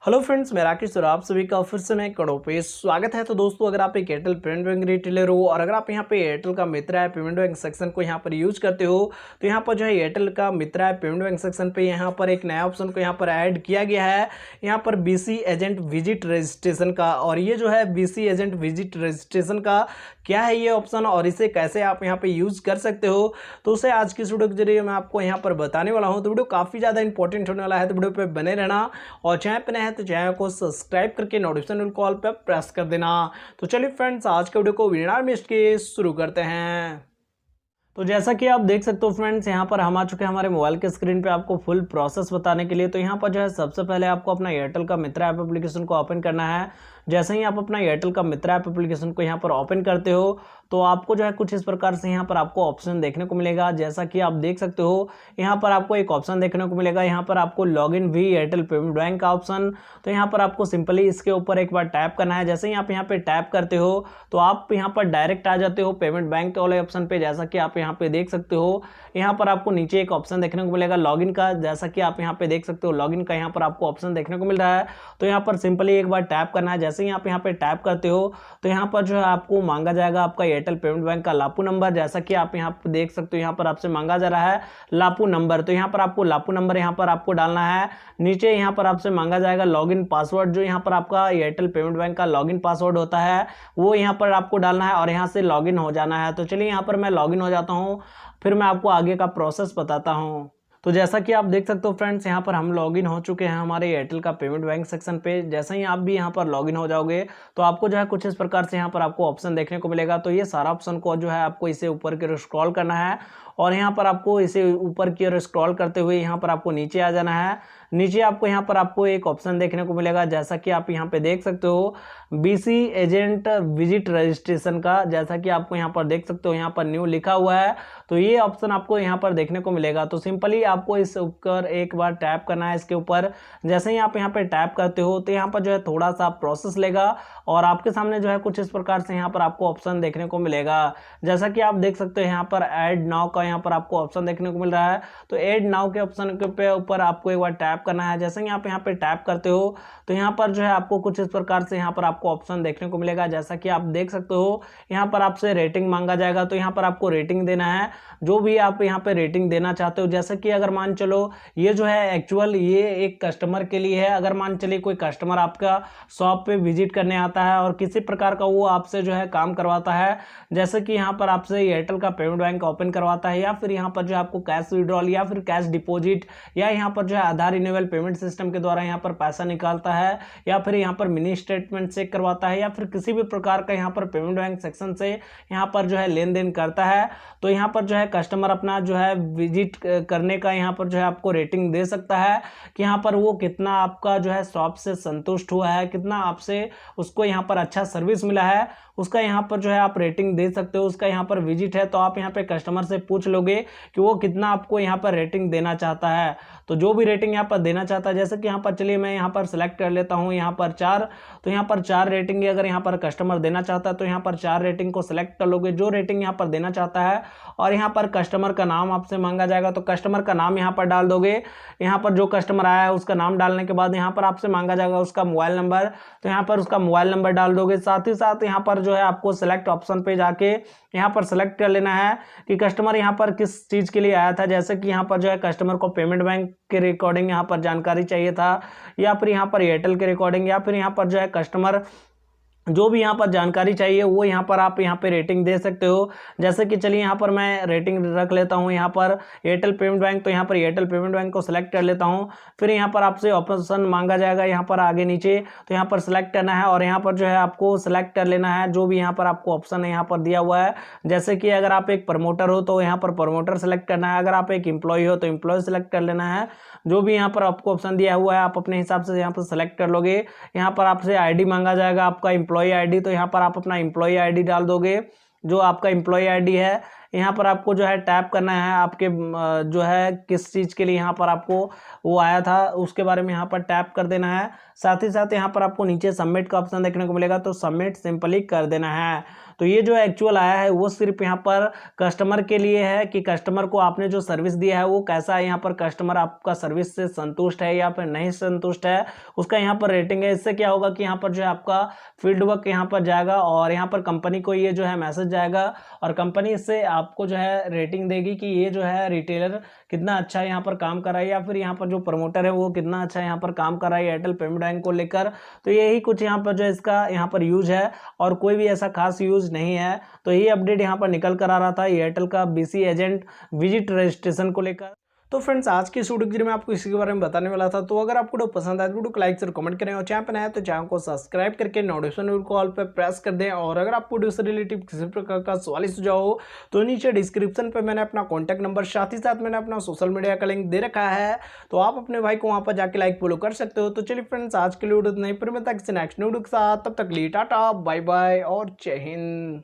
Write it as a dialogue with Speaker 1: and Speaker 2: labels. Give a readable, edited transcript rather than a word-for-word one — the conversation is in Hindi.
Speaker 1: हेलो फ्रेंड्स, मैं राकेश और आप सभी का फिर से नए कड़ों पे स्वागत है। तो दोस्तों, अगर आप एक एयरटेल पेमेंट बैंक रिटेलर हो और अगर आप यहाँ पे एयरटेल का मित्र है पेमेंट बैंक सेक्शन को यहाँ पर यूज करते हो तो यहाँ पर जो है एयरटेल का मित्र है पेमेंट बैंक सेक्शन पे यहाँ पर एक नया ऑप्शन को यहाँ पर ऐड किया गया है, यहाँ पर बीसी एजेंट विजिट रजिस्ट्रेशन का। और ये जो है बीसी एजेंट विजिट रजिस्ट्रेशन का क्या है ये ऑप्शन और इसे कैसे आप यहाँ पे यूज कर सकते हो, तो उसे आज की इस वीडियो के जरिए मैं आपको यहाँ पर बताने वाला हूँ। तो वीडियो काफ़ी ज़्यादा इंपॉर्टेंट होने वाला है, तो वीडियो पे बने रहना और चैनल पे नए हैं तो चैनल को सब्सक्राइब करके नोटिफिकेशन कॉल पर प्रेस कर देना। तो चलिए फ्रेंड्स, आज के वीडियो को बिना मिस किए शुरू करते हैं। तो जैसा कि आप देख सकते हो फ्रेंड्स, यहाँ पर हम आ चुके हैं हमारे मोबाइल के स्क्रीन पे आपको फुल प्रोसेस बताने के लिए। तो यहाँ पर जो है सबसे पहले आपको अपना एयरटेल का मित्र ऐप एप्लीकेशन को ओपन करना है। जैसे ही आप अपना एयरटेल का मित्र ऐप एप्लीकेशन को यहाँ पर ओपन करते हो तो आपको जो है कुछ इस प्रकार से यहाँ पर आपको ऑप्शन देखने को मिलेगा। जैसा कि आप देख सकते हो यहाँ पर आपको एक ऑप्शन देखने को मिलेगा, यहाँ पर आपको लॉगिन भी एयरटेल पेमेंट बैंक का ऑप्शन। तो यहाँ पर आपको सिंपली इसके ऊपर एक बार टैप करना है। जैसे ही आप यहाँ पे टैप करते हो तो आप यहाँ पर डायरेक्ट आ जाते हो पेमेंट बैंक वाले ऑप्शन पे। जैसा कि आप यहाँ पे देख सकते हो, यहाँ पर आपको नीचे एक ऑप्शन देखने को मिलेगा लॉगिन का। जैसा कि आप यहाँ पे देख सकते हो लॉगिन का यहाँ पर आपको ऑप्शन देखने को मिल रहा है। तो यहाँ पर सिंपली एक बार टैप करना है। जैसे ही आप यहाँ पे टैप करते हो तो यहाँ पर जो है आपको मांगा जाएगा आपका एयरटेल पेमेंट बैंक का लापू नंबर। जैसा कि आप यहाँ पे देख सकते हो यहाँ पर आपसे मांगा जा रहा है लापू नंबर। तो यहाँ पर आपको लापू नंबर यहाँ पर आपको डालना है। नीचे यहाँ पर आपसे मांगा जाएगा लॉगिन पासवर्ड, जो यहाँ पर आपका एयरटेल पेमेंट बैंक का लॉगिन पासवर्ड होता है वो यहाँ पर आपको डालना है और यहाँ से लॉगिन हो जाना है। तो चलिए यहाँ पर मैं लॉगिन हो जाता हूँ, फिर मैं आपको आगे का प्रोसेस बताता हूँ। तो जैसा कि आप देख सकते हो फ्रेंड्स, यहाँ पर हम लॉगिन हो चुके हैं हमारे एयरटेल का पेमेंट बैंक सेक्शन पे। जैसे ही आप भी यहाँ पर लॉगिन हो जाओगे तो आपको जो है कुछ इस प्रकार से यहाँ पर आपको ऑप्शन देखने को मिलेगा। तो ये सारा ऑप्शन को जो है आपको इसे ऊपर की ओर स्क्रॉल करना है और यहाँ पर आपको इसे ऊपर की ओर स्क्रॉल करते हुए यहाँ पर आपको नीचे आ जाना है। नीचे आपको यहाँ पर आपको एक ऑप्शन देखने को मिलेगा, जैसा कि आप यहाँ पे देख सकते हो बीसी एजेंट विजिट रजिस्ट्रेशन का। जैसा कि आपको यहाँ पर देख सकते हो यहाँ पर न्यू लिखा हुआ है, तो ये ऑप्शन आपको यहाँ पर देखने को मिलेगा। तो सिंपली आपको इस ऊपर एक बार टैप करना है इसके ऊपर। जैसे ही आप यहाँ पे टैप करते हो तो यहाँ पर जो है थोड़ा सा प्रोसेस लेगा और आपके सामने जो है कुछ इस प्रकार से यहाँ पर आपको ऑप्शन देखने को मिलेगा। जैसा कि आप देख सकते हो यहाँ पर ऐड नाउ का यहाँ पर आपको ऑप्शन देखने को मिल रहा है। तो ऐड नाउ के ऑप्शन के ऊपर आपको एक बार टैप करना है। जैसे ही आप यहाँ पे टैप करते हो तो यहाँ पर जो है आपको कुछ इस प्रकार से यहाँ पर आपको ऑप्शन देखने को मिलेगा। जैसा कि आप देख सकते हो यहाँ पर आपसे रेटिंग मांगा जाएगा, तो यहाँ पर आपको रेटिंग देना है जो भी आप यहाँ पे रेटिंग देना चाहते हो। जैसे कि अगर मान चलो ये जो है एक्चुअल ये एक कस्टमर के लिए है। अगर मान चलिए कोई कस्टमर आपका शॉप पे विजिट करने आता है और किसी प्रकार का वो आपसे जो है काम करवाता है, जैसे कि यहाँ पर आपसे एयरटेल का पेमेंट बैंक ओपन करवाता है या फिर यहाँ पर जो आपको कैश विड्रॉल या फिर कैश डिपॉजिट या यहाँ पर जो है आधार इनेबल पेमेंट सिस्टम के द्वारा यहाँ पर पैसा निकालता है या फिर यहाँ पर मिनी स्टेटमेंट चेक करवाता है या फिर किसी भी प्रकार का यहाँ पर पेमेंट बैंक सेक्शन से यहाँ पर जो है लेन देन करता है, तो यहाँ पर जो है कस्टमर अपना जो है विजिट करने का यहाँ पर जो है आपको रेटिंग दे सकता है कि यहाँ पर वो कितना आपका जो है शॉप से संतुष्ट हुआ है, कितना आपसे उसको यहाँ पर अच्छा सर्विस मिला है, उसका यहाँ पर जो है आप रेटिंग दे सकते हो। उसका यहाँ पर विजिट है तो आप यहाँ पे कस्टमर से पूछ लोगे कि वो कितना आपको यहाँ पर रेटिंग देना चाहता है। तो जो भी रेटिंग यहाँ पर देना चाहता है, जैसे कि यहाँ पर चलिए मैं यहाँ पर सेलेक्ट कर लेता हूँ यहाँ पर 4, तो यहाँ पर 4 रेटिंग अगर यहाँ पर कस्टमर देना चाहता है तो यहाँ पर 4 रेटिंग को सिलेक्ट कर लोगे जो रेटिंग यहाँ पर देना चाहता है। और यहाँ पर कस्टमर का नाम आपसे मांगा जाएगा, तो कस्टमर का नाम यहाँ पर डाल दोगे। यहाँ पर जो कस्टमर आया है उसका नाम डालने के बाद यहाँ पर आपसे मांगा जाएगा उसका मोबाइल नंबर, तो यहाँ पर उसका मोबाइल नंबर डाल दोगे। साथ ही साथ यहाँ पर जो है आपको सेलेक्ट ऑप्शन पे जाके यहाँ पर सेलेक्ट कर लेना है कि कस्टमर यहाँ पर किस चीज़ के लिए आया था। जैसे कि यहाँ पर जो है कस्टमर को पेमेंट बैंक के रिकॉर्डिंग यहाँ पर जानकारी चाहिए था या फिर यहाँ पर एयरटेल के रिकॉर्डिंग या फिर यहाँ पर जो है कस्टमर जो भी यहाँ पर जानकारी चाहिए वो यहाँ पर आप यहाँ पे रेटिंग दे सकते हो। जैसे कि चलिए यहाँ पर मैं रेटिंग रख लेता हूँ यहाँ पर एयरटेल पेमेंट बैंक, तो यहाँ पर एयरटेल पेमेंट बैंक को सिलेक्ट कर लेता हूँ। फिर यहाँ पर आपसे ऑप्शन मांगा जाएगा यहाँ पर आगे नीचे, तो यहाँ पर सिलेक्ट करना है और यहाँ पर जो है आपको सिलेक्ट कर लेना है जो भी यहाँ पर आपको ऑप्शन है यहाँ पर दिया हुआ है। जैसे कि अगर आप एक प्रमोटर हो तो यहाँ पर प्रमोटर सेलेक्ट करना है, अगर आप एक एम्प्लॉय हो तो एम्प्लॉय सेलेक्ट कर लेना है। जो भी यहाँ पर आपको ऑप्शन दिया हुआ है आप अपने हिसाब से यहाँ पर सेलेक्ट कर लोगे। यहाँ पर आपसे आईडी मांगा जाएगा आपका एम्प्लॉय आईडी, तो यहाँ पर आप अपना एम्प्लॉय आईडी डाल दोगे जो आपका एम्प्लॉय आईडी है। यहाँ पर आपको जो है टैप करना है, आपके जो है किस चीज़ के लिए यहाँ पर आपको वो आया था उसके बारे में यहाँ पर टैप कर देना है। साथ ही साथ यहाँ पर आपको नीचे सबमिट का ऑप्शन देखने को मिलेगा, तो सबमिट सिंपली कर देना है। तो ये जो एक्चुअल आया है वो सिर्फ यहाँ पर कस्टमर के लिए है कि कस्टमर को आपने जो सर्विस दिया है वो कैसा है, यहाँ पर कस्टमर आपका सर्विस से संतुष्ट है या फिर नहीं संतुष्ट है, उसका यहाँ पर रेटिंग है। इससे क्या होगा कि यहाँ पर जो है आपका फीडबैक यहाँ पर जाएगा और यहाँ पर कंपनी को ये जो है मैसेज जाएगा और कंपनी इससे आपको जो है रेटिंग देगी कि ये जो है रिटेलर कितना अच्छा यहाँ पर काम कर रहा है या फिर यहाँ पर जो प्रमोटर है वो कितना अच्छा यहाँ पर काम कर रहा है एयरटेल पेमेंट बैंक को लेकर। तो यही कुछ यहाँ पर जो इसका यहाँ पर यूज है और कोई भी ऐसा खास यूज नहीं है। तो ये अपडेट यहाँ पर निकल कर आ रहा था एयरटेल का बीसी एजेंट विजिट रजिस्ट्रेशन को लेकर। तो फ्रेंड्स आज की इस वीडियो में आपको इसी के बारे में बताने वाला था। तो अगर आपको वीडियो पसंद आए तो वीडियो को लाइक और कमेंट करें और चैनल पर नए हैं तो चैनल को सब्सक्राइब करके नोटिफिकेशन कॉल पर प्रेस कर दें। और अगर आपको वीडियो से रिलेटिव किसी प्रकार का सवाल सुझाव हो तो नीचे डिस्क्रिप्शन पर मैंने अपना कॉन्टैक्ट नंबर साथ ही साथ मैंने अपना सोशल मीडिया का लिंक दे रखा है, तो आप अपने भाई को वहाँ पर जाके लाइक फॉलो कर सकते हो। तो चलिए फ्रेंड्स आज के लिए वीडियो नहीं, फिर मैं किसी नेक्स्ट वीडियो के साथ, तब तक लिए टाटा बाय बाय और जय हिंद।